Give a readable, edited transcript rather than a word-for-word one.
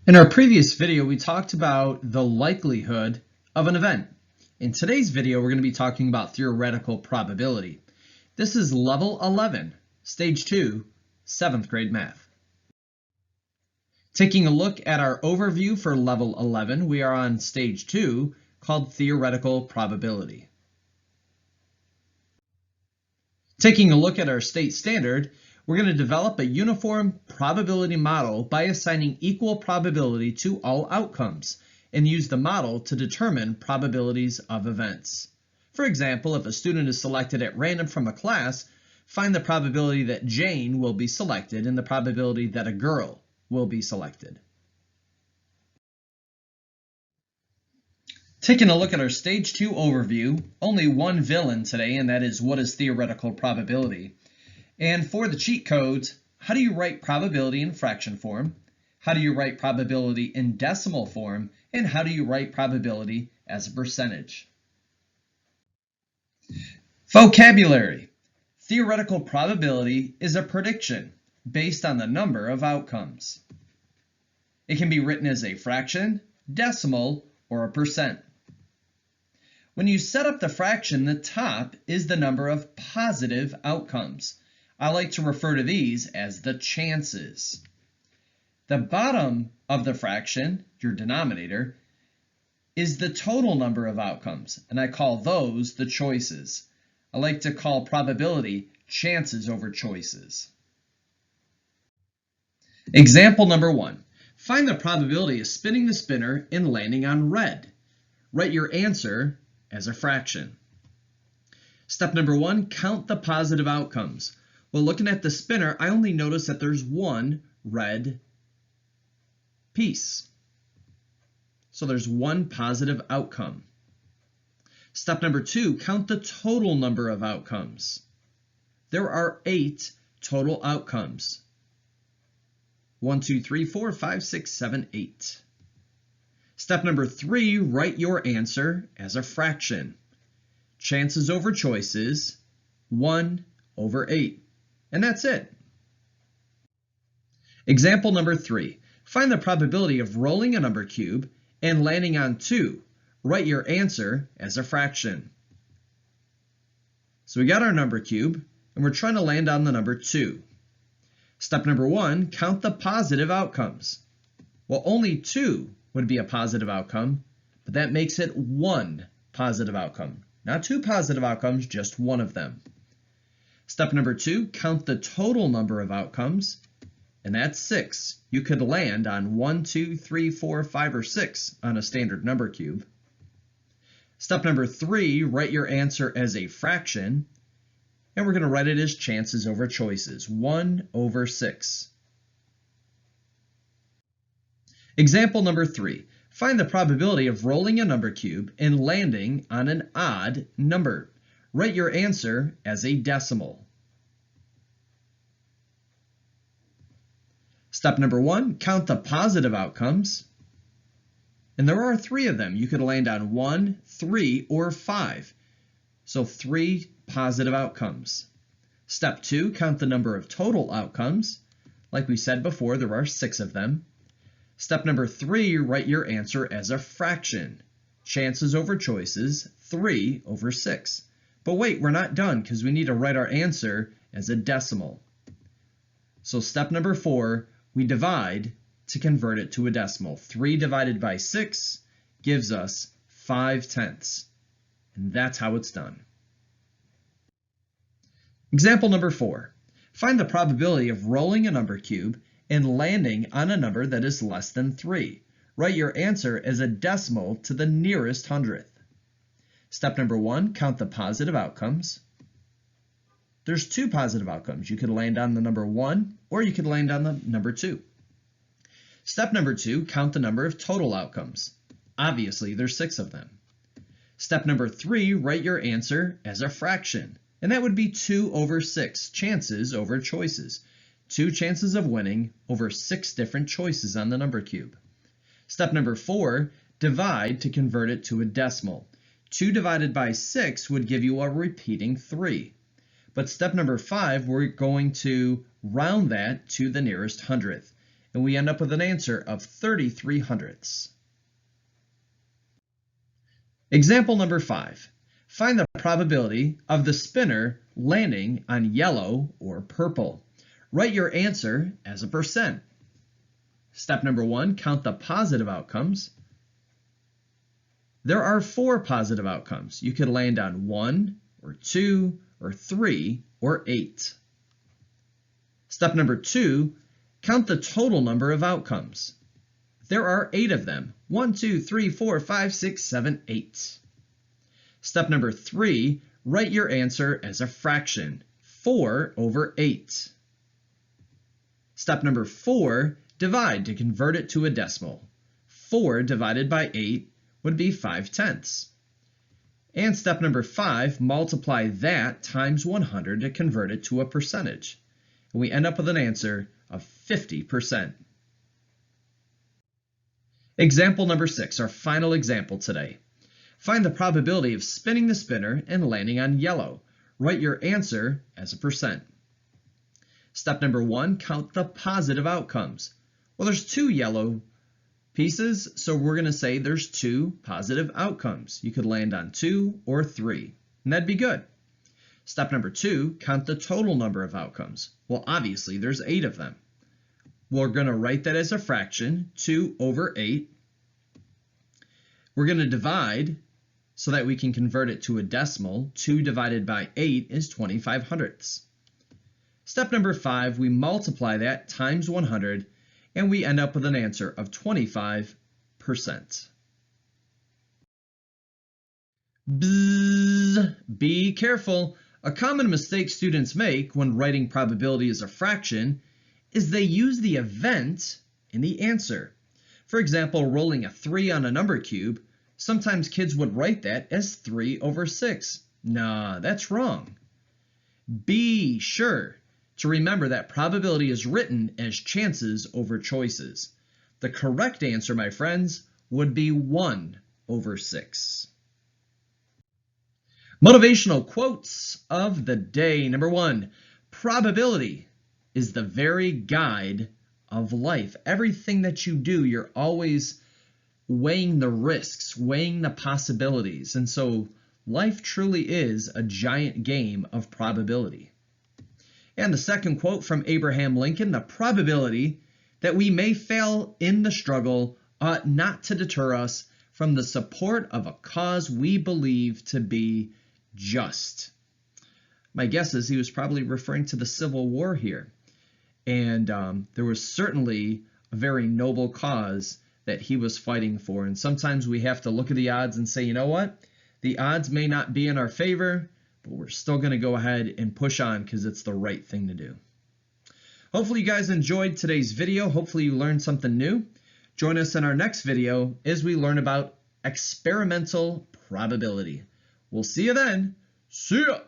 In our previous video, we talked about the likelihood of an event. In today's video, we're going to be talking about theoretical probability. This is level 11, stage 2, 7th grade math. Taking a look at our overview for level 11, we are on stage 2 called theoretical probability. Taking a look at our state standard, we're going to develop a uniform probability model by assigning equal probability to all outcomes and use the model to determine probabilities of events. For example, if a student is selected at random from a class, find the probability that Jane will be selected and the probability that a girl will be selected. Taking a look at our stage 2 overview, only one villain today, and that is what is theoretical probability. And for the cheat codes, how do you write probability in fraction form? How do you write probability in decimal form? And how do you write probability as a percentage? Vocabulary. Theoretical probability is a prediction based on the number of outcomes. It can be written as a fraction, decimal, or a percent. When you set up the fraction, the top is the number of positive outcomes. I like to refer to these as the chances. The bottom of the fraction, your denominator, is the total number of outcomes, and I call those the choices. I like to call probability chances over choices. Example number 1. Find the probability of spinning the spinner and landing on red. Write your answer as a fraction. Step number 1, count the positive outcomes. Well, looking at the spinner, I only notice that there's one red piece. So there's one positive outcome. Step number 2, count the total number of outcomes. There are 8 total outcomes. 1, 2, 3, 4, 5, 6, 7, 8. Step number 3, write your answer as a fraction. Chances over choices, 1 over 8. And that's it. Example number 3. Find the probability of rolling a number cube and landing on 2. Write your answer as a fraction. So we got our number cube, and we're trying to land on the number 2. Step number 1, count the positive outcomes. Well, only 2 would be a positive outcome, but that makes it 1 positive outcome. Not 2 positive outcomes, just one of them. Step number 2, count the total number of outcomes, and that's 6. You could land on 1, 2, 3, 4, 5, or 6 on a standard number cube. Step number 3, write your answer as a fraction, and we're going to write it as chances over choices, 1 over 6. Example number 3, find the probability of rolling a number cube and landing on an odd number. Write your answer as a decimal. Step number 1, count the positive outcomes. And there are 3 of them. You could land on 1, 3, or 5. So 3 positive outcomes. Step 2, count the number of total outcomes. Like we said before, there are 6 of them. Step number 3, write your answer as a fraction. Chances over choices, 3 over 6. But wait, we're not done because we need to write our answer as a decimal. So step number 4, we divide to convert it to a decimal. 3 divided by 6 gives us 5/10. And that's how it's done. Example number 4. Find the probability of rolling a number cube and landing on a number that is less than 3. Write your answer as a decimal to the nearest hundredth. Step number 1, count the positive outcomes. There's 2 positive outcomes. You could land on the number 1 or you could land on the number 2. Step number 2, count the number of total outcomes. Obviously, there's 6 of them. Step number 3, write your answer as a fraction. And that would be 2 over 6, chances over choices. 2 chances of winning over 6 different choices on the number cube. Step number 4, divide to convert it to a decimal. 2 divided by 6 would give you a repeating 3. But step number 5, we're going to round that to the nearest hundredth. and we end up with an answer of 33 hundredths. Example number 5. Find the probability of the spinner landing on yellow or purple. Write your answer as a percent. Step number 1, count the positive outcomes. There are 4 positive outcomes. You could land on 1, or 2, or 3, or 8. Step number 2, count the total number of outcomes. There are 8 of them. 1, 2, 3, 4, 5, 6, 7, 8. Step number 3, write your answer as a fraction, 4 over 8. Step number 4, divide to convert it to a decimal. 4 divided by 8 would be 5/10. And step number 5, multiply that times 100 to convert it to a percentage. And we end up with an answer of 50%. Example number 6, our final example today. Find the probability of spinning the spinner and landing on yellow. Write your answer as a percent. Step number 1, count the positive outcomes. Well, there's 2 yellow pieces, so we're going to say there's 2 positive outcomes. You could land on 2 or 3, and that'd be good. Step number 2, count the total number of outcomes. Well, obviously, there's 8 of them. We're going to write that as a fraction, 2 over 8. We're going to divide so that we can convert it to a decimal. 2 divided by 8 is 25 hundredths. Step number 5, we multiply that times 100, and we end up with an answer of 25%. Bzzz, be careful. A common mistake students make when writing probability as a fraction is they use the event in the answer. For example, rolling a 3 on a number cube, sometimes kids would write that as 3 over 6. Nah, that's wrong. Be sure to remember that probability is written as chances over choices. The correct answer, my friends, would be 1 over 6. Motivational quotes of the day. Number 1, probability is the very guide of life. Everything that you do, you're always weighing the risks, weighing the possibilities. And so life truly is a giant game of probability. And the second quote from Abraham Lincoln, the probability that we may fail in the struggle ought not to deter us from the support of a cause we believe to be just. My guess is he was probably referring to the Civil War here. And there was certainly a very noble cause that he was fighting for. And sometimes we have to look at the odds and say, you know what? The odds may not be in our favor, but we're still going to go ahead and push on because it's the right thing to do. Hopefully you guys enjoyed today's video. Hopefully you learned something new. Join us in our next video as we learn about experimental probability. We'll see you then. See ya!